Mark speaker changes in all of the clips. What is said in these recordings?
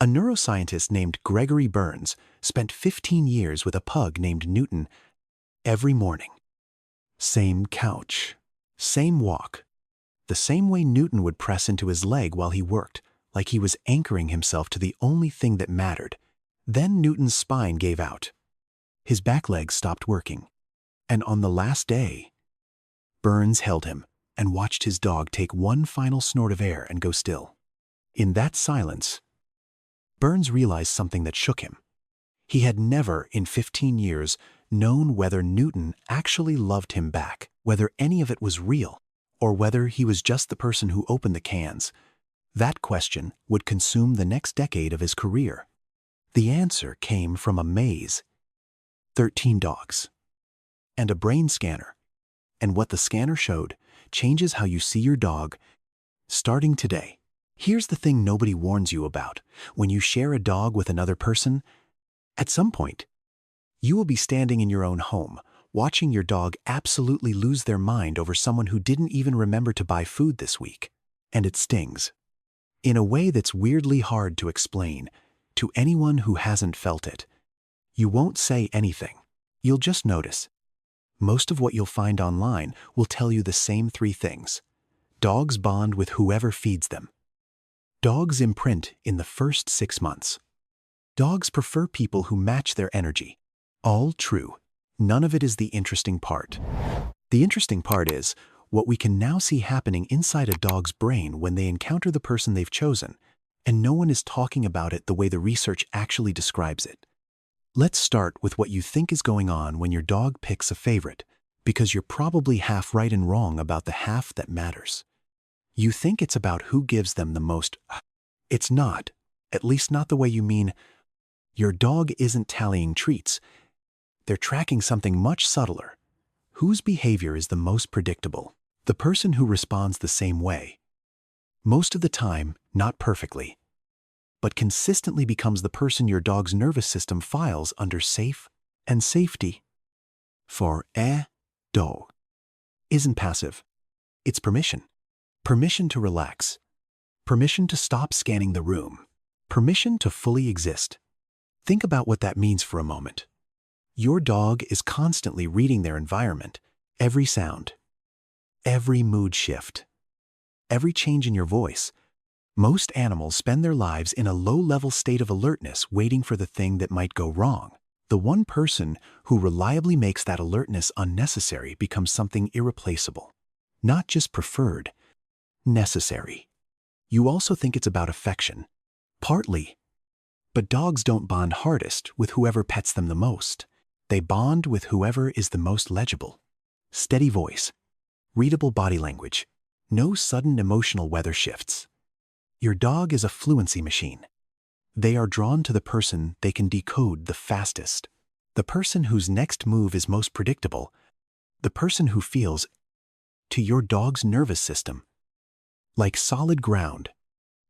Speaker 1: A neuroscientist named Gregory Burns spent 15 years with a pug named Newton. Every morning, same couch, same walk, the same way Newton would press into his leg while he worked, like he was anchoring himself to the only thing that mattered. Then Newton's spine gave out. His back legs stopped working. And on the last day, Burns held him and watched his dog take one final snort of air and go still. In that silence, Burns realized something that shook him. He had never, in 15 years, known whether Newton actually loved him back, whether any of it was real, or whether he was just the person who opened the cans. That question would consume the next decade of his career. The answer came from a maze, 13 dogs, and a brain scanner. And what the scanner showed changes how you see your dog, starting today. Here's the thing nobody warns you about. When you share a dog with another person, at some point, you will be standing in your own home, watching your dog absolutely lose their mind over someone who didn't even remember to buy food this week. And it stings. In a way that's weirdly hard to explain to anyone who hasn't felt it. You won't say anything. You'll just notice. Most of what you'll find online will tell you the same three things. Dogs bond with whoever feeds them. Dogs imprint in the first 6 months. Dogs prefer people who match their energy. All true. None of it is the interesting part. The interesting part is what we can now see happening inside a dog's brain when they encounter the person they've chosen, and no one is talking about it the way the research actually describes it. Let's start with what you think is going on when your dog picks a favorite, because you're probably half right and wrong about the half that matters. You think it's about who gives them the most. It's not, at least not the way you mean. Your dog isn't tallying treats. They're tracking something much subtler. Whose behavior is the most predictable? The person who responds the same way. Most of the time, not perfectly, but consistently becomes the person your dog's nervous system files under safe and safety. For a dog isn't passive. It's permission. Permission to relax. Permission to stop scanning the room. Permission to fully exist. Think about what that means for a moment. Your dog is constantly reading their environment, every sound, every mood shift, every change in your voice. Most animals spend their lives in a low-level state of alertness waiting for the thing that might go wrong. The one person who reliably makes that alertness unnecessary becomes something irreplaceable. Not just preferred, necessary. You also think it's about affection. Partly. But dogs don't bond hardest with whoever pets them the most. They bond with whoever is the most legible. Steady voice. Readable body language. No sudden emotional weather shifts. Your dog is a fluency machine. They are drawn to the person they can decode the fastest. The person whose next move is most predictable. The person who feels, to your dog's nervous system, like solid ground.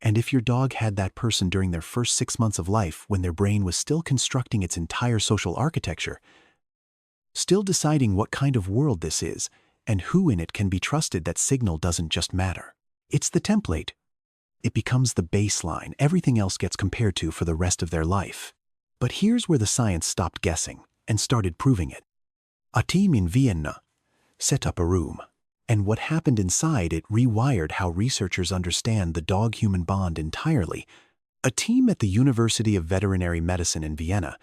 Speaker 1: And if your dog had that person during their first 6 months of life when their brain was still constructing its entire social architecture, still deciding what kind of world this is and who in it can be trusted, that signal doesn't just matter. It's the template. It becomes the baseline everything else gets compared to for the rest of their life. But here's where the science stopped guessing and started proving it. A team in Vienna set up a room, and what happened inside it rewired how researchers understand the dog-human bond entirely. A team at the University of Veterinary Medicine in Vienna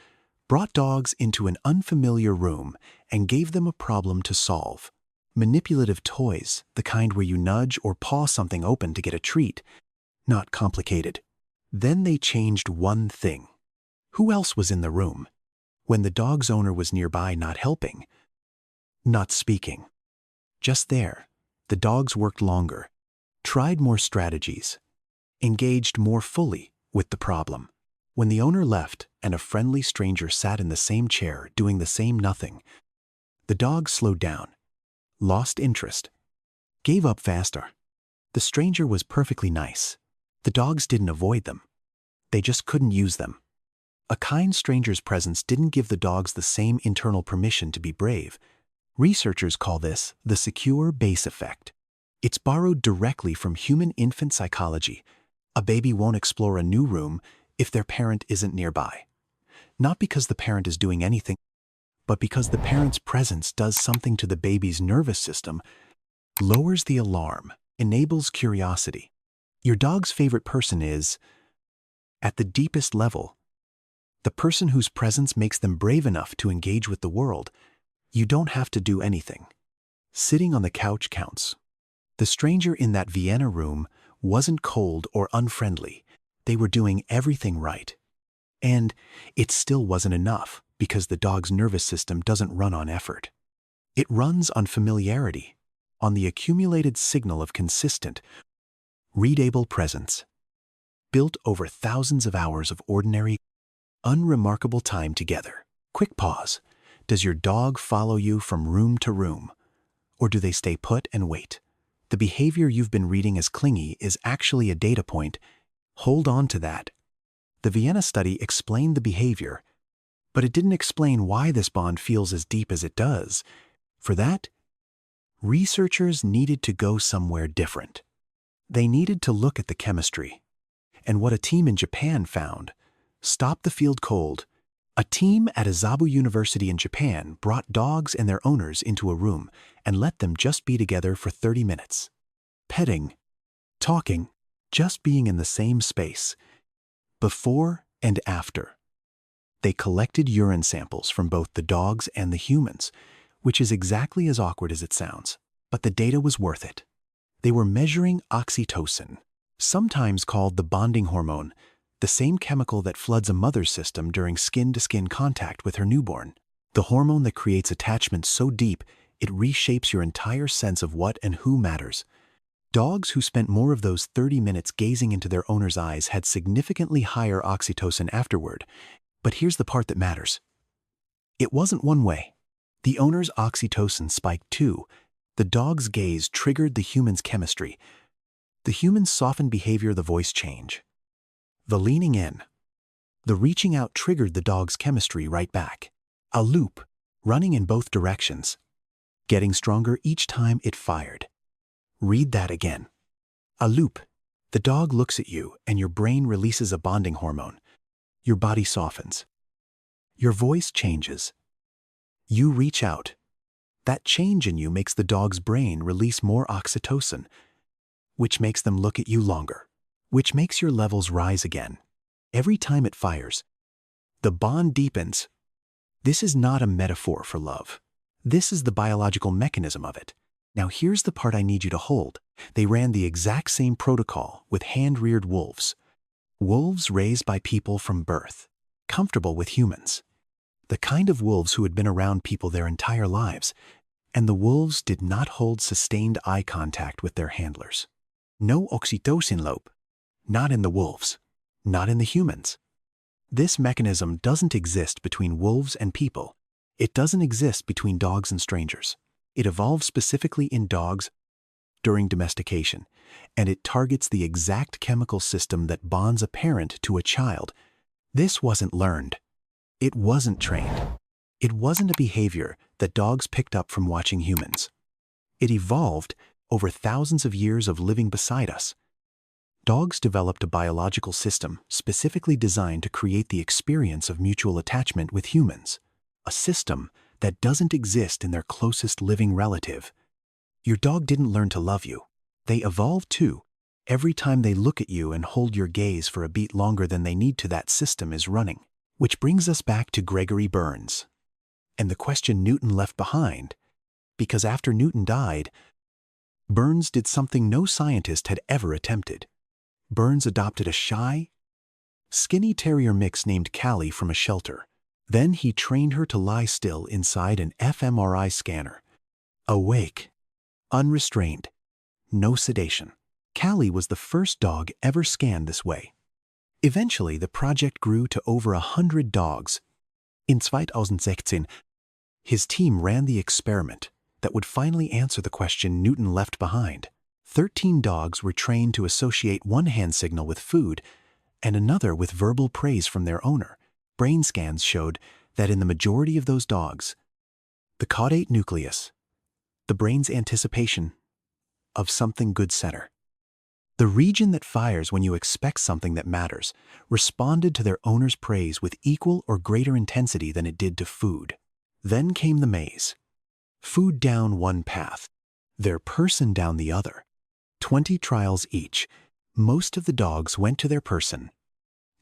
Speaker 1: brought dogs into an unfamiliar room and gave them a problem to solve. Manipulative toys, the kind where you nudge or paw something open to get a treat. Not complicated. Then they changed one thing. Who else was in the room? When the dog's owner was nearby, not helping, not speaking. Just there, the dogs worked longer, tried more strategies, engaged more fully with the problem. When the owner left and a friendly stranger sat in the same chair doing the same nothing, the dog slowed down, lost interest, gave up faster. The stranger was perfectly nice. The dogs didn't avoid them. They just couldn't use them. A kind stranger's presence didn't give the dogs the same internal permission to be brave. Researchers call this the secure base effect. It's borrowed directly from human infant psychology. A baby won't explore a new room if their parent isn't nearby. Not because the parent is doing anything, but because the parent's presence does something to the baby's nervous system, lowers the alarm, enables curiosity. Your dog's favorite person is, at the deepest level, the person whose presence makes them brave enough to engage with the world. You don't have to do anything. Sitting on the couch counts. The stranger in that Vienna room wasn't cold or unfriendly. They were doing everything right. And it still wasn't enough because the dog's nervous system doesn't run on effort. It runs on familiarity, on the accumulated signal of consistent, readable presence, built over thousands of hours of ordinary, unremarkable time together. Quick pause. Does your dog follow you from room to room? Or do they stay put and wait? The behavior you've been reading as clingy is actually a data point. Hold on to that. The Vienna study explained the behavior, but it didn't explain why this bond feels as deep as it does. For that, researchers needed to go somewhere different. They needed to look at the chemistry. And what a team in Japan found: stop the field cold. A team at Azabu University in Japan brought dogs and their owners into a room and let them just be together for 30 minutes. Petting, talking, just being in the same space. Before and after. They collected urine samples from both the dogs and the humans, which is exactly as awkward as it sounds, but the data was worth it. They were measuring oxytocin, sometimes called the bonding hormone, the same chemical that floods a mother's system during skin-to-skin contact with her newborn. The hormone that creates attachment so deep it reshapes your entire sense of what and who matters. Dogs who spent more of those 30 minutes gazing into their owner's eyes had significantly higher oxytocin afterward. But here's the part that matters. It wasn't one way. The owner's oxytocin spiked too. The dog's gaze triggered the human's chemistry. The human's softened behavior, the voice change. The leaning in. The reaching out triggered the dog's chemistry right back. A loop, running in both directions, getting stronger each time it fired. Read that again. A loop. The dog looks at you and your brain releases a bonding hormone. Your body softens. Your voice changes. You reach out. That change in you makes the dog's brain release more oxytocin, which makes them look at you longer, which makes your levels rise again. Every time it fires, the bond deepens. This is not a metaphor for love. This is the biological mechanism of it. Now here's the part I need you to hold. They ran the exact same protocol with hand-reared wolves. Wolves raised by people from birth, comfortable with humans. The kind of wolves who had been around people their entire lives. And the wolves did not hold sustained eye contact with their handlers. No oxytocin loop. Not in the wolves. Not in the humans. This mechanism doesn't exist between wolves and people. It doesn't exist between dogs and strangers. It evolved specifically in dogs during domestication, and it targets the exact chemical system that bonds a parent to a child. This wasn't learned. It wasn't trained. It wasn't a behavior that dogs picked up from watching humans. It evolved over thousands of years of living beside us. Dogs developed a biological system specifically designed to create the experience of mutual attachment with humans, a system that doesn't exist in their closest living relative. Your dog didn't learn to love you. They evolved too. Every time they look at you and hold your gaze for a beat longer than they need to, that system is running. Which brings us back to Gregory Berns and the question Newton left behind, because after Newton died, Berns did something no scientist had ever attempted. Berns adopted a shy, skinny terrier mix named Callie from a shelter. Then he trained her to lie still inside an fMRI scanner. Awake, unrestrained, no sedation. Callie was the first dog ever scanned this way. Eventually, the project grew to over 100 dogs. In 2016, his team ran the experiment that would finally answer the question Newton left behind. 13 dogs were trained to associate one hand signal with food and another with verbal praise from their owner. Brain scans showed that in the majority of those dogs, the caudate nucleus, the brain's anticipation of something good center, The region that fires when you expect something that matters responded to their owner's praise with equal or greater intensity than it did to food. Then came the maze. Food down one path, their person down the other. 20 trials each. Most of the dogs went to their person.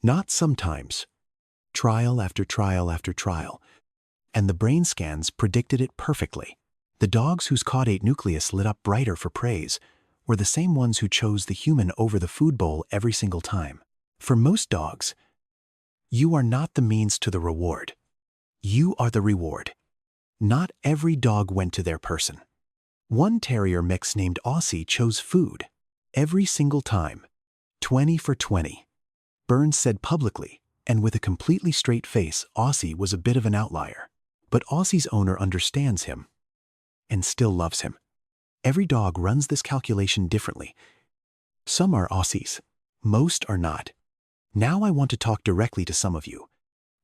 Speaker 1: Not sometimes. Trial after trial after trial. And the brain scans predicted it perfectly. The dogs whose caudate nucleus lit up brighter for praise were the same ones who chose the human over the food bowl every single time. For most dogs, you are not the means to the reward. You are the reward. Not every dog went to their person. One terrier mix named Aussie chose food. Every single time. 20 for 20. Burns said publicly, and with a completely straight face, Aussie was a bit of an outlier. But Aussie's owner understands him and still loves him. Every dog runs this calculation differently. Some are Aussies. Most are not. Now I want to talk directly to some of you.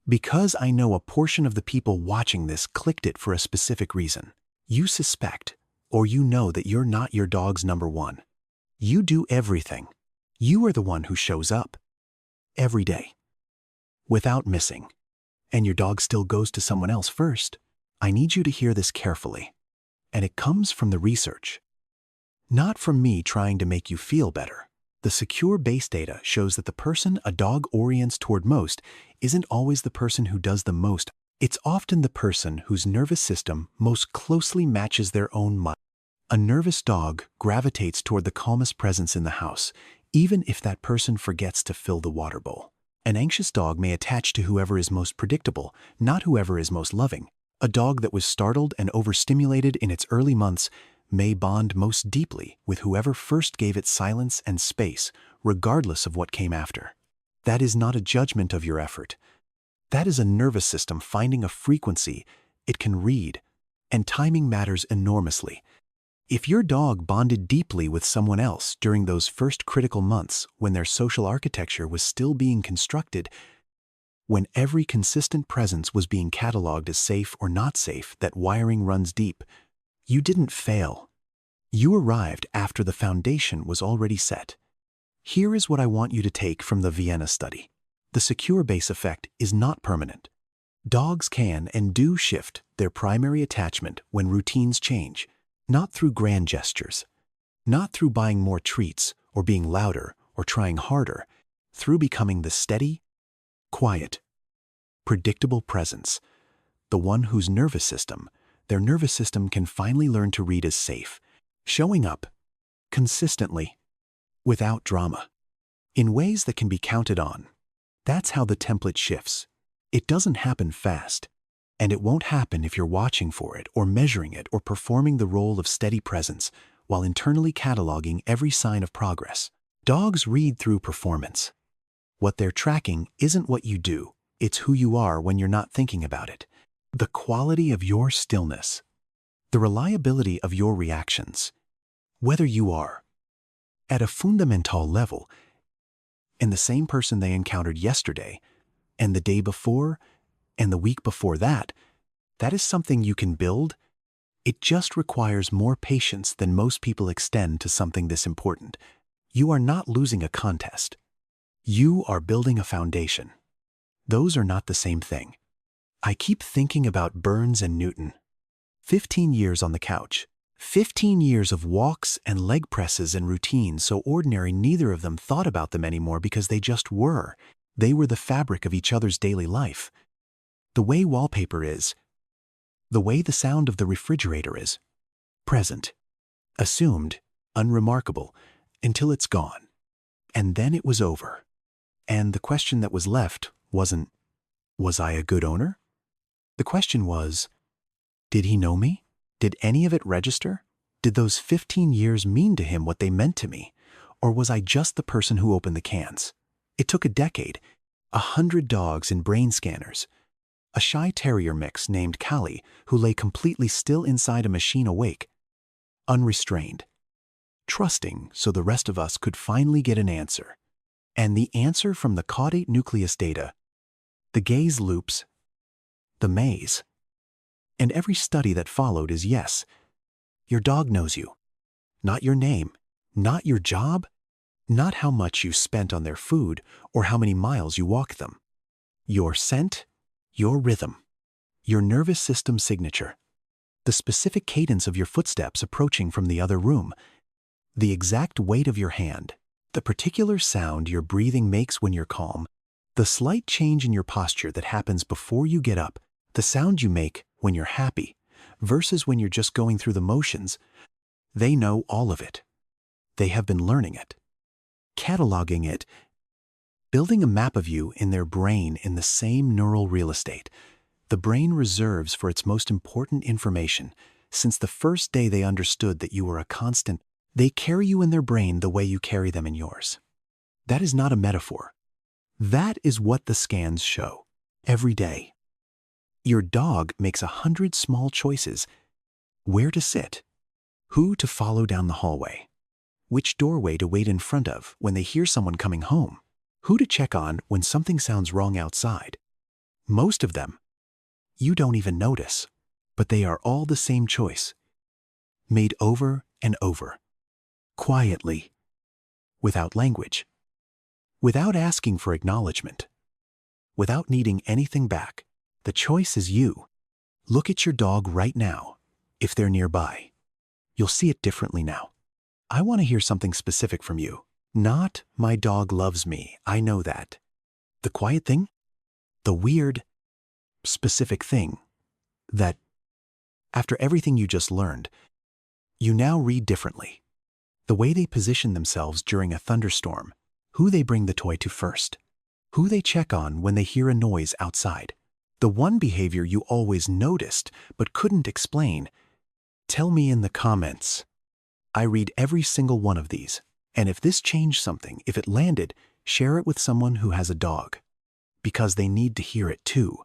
Speaker 1: Because I know a portion of the people watching this clicked it for a specific reason. You suspect, or you know that you're not your dog's number one. You do everything. You are the one who shows up. Every day. Without missing. And your dog still goes to someone else first. I need you to hear this carefully. And it comes from the research. Not from me trying to make you feel better. The secure base data shows that the person a dog orients toward most isn't always the person who does the most. It's often the person whose nervous system most closely matches their own mind. A nervous dog gravitates toward the calmest presence in the house, even if that person forgets to fill the water bowl. An anxious dog may attach to whoever is most predictable, not whoever is most loving. A dog that was startled and overstimulated in its early months may bond most deeply with whoever first gave it silence and space, regardless of what came after. That is not a judgment of your effort. That is a nervous system finding a frequency it can read, and timing matters enormously. If your dog bonded deeply with someone else during those first critical months when their social architecture was still being constructed, when every consistent presence was being cataloged as safe or not safe, that wiring runs deep, you didn't fail. You arrived after the foundation was already set. Here is what I want you to take from the Vienna study. The secure base effect is not permanent. Dogs can and do shift their primary attachment when routines change. Not through grand gestures, not through buying more treats or being louder or trying harder, through becoming the steady, quiet, predictable presence, the one whose their nervous system can finally learn to read as safe, showing up consistently, without drama, in ways that can be counted on. That's how the template shifts. It doesn't happen fast. And it won't happen if you're watching for it or measuring it or performing the role of steady presence while internally cataloging every sign of progress. Dogs read through performance. What they're tracking isn't what you do, it's who you are when you're not thinking about it. The quality of your stillness. The reliability of your reactions. Whether you are, at a fundamental level, and the same person they encountered yesterday, and the day before, and the week before that, that is something you can build. It just requires more patience than most people extend to something this important. You are not losing a contest. You are building a foundation. Those are not the same thing. I keep thinking about Burns and Newton. 15 years on the couch. 15 years of walks and leg presses and routines so ordinary neither of them thought about them anymore because they just were. They were the fabric of each other's daily life. The way wallpaper is, the way the sound of the refrigerator is, present, assumed, unremarkable, until it's gone. And then it was over. And the question that was left wasn't, was I a good owner? The question was, did he know me? Did any of it register? Did those 15 years mean to him what they meant to me? Or was I just the person who opened the cans? It took a decade, 100 dogs in brain scanners, a shy terrier mix named Callie who lay completely still inside a machine awake, unrestrained, trusting so the rest of us could finally get an answer. And the answer from the caudate nucleus data, the gaze loops, the maze, and every study that followed is yes, your dog knows you. Not your name, not your job, Not how much you spent on their food or how many miles you walked them. Your scent, your rhythm, your nervous system signature, the specific cadence of your footsteps approaching from the other room, the exact weight of your hand, the particular sound your breathing makes when you're calm, the slight change in your posture that happens before you get up, the sound you make when you're happy versus when you're just going through the motions. They know all of it. They have been learning it, cataloging it, building a map of you in their brain in the same neural real estate. The brain reserves for its most important information. Since the first day they understood that you were a constant, they carry you in their brain the way you carry them in yours. That is not a metaphor. That is what the scans show. Every day. Your dog makes 100 small choices. Where to sit, who to follow down the hallway, which doorway to wait in front of when they hear someone coming home, who to check on when something sounds wrong outside. Most of them, you don't even notice, but they are all the same choice, made over and over, quietly, without language, without asking for acknowledgement, without needing anything back. The choice is you. Look at your dog right now, if they're nearby. You'll see it differently now. I want to hear something specific from you. Not, my dog loves me, I know that. The quiet thing? The weird, specific thing that, after everything you just learned, you now read differently. The way they position themselves during a thunderstorm, who they bring the toy to first, who they check on when they hear a noise outside. The one behavior you always noticed but couldn't explain. Tell me in the comments. I read every single one of these. And if this changed something, if it landed, share it with someone who has a dog. Because they need to hear it too.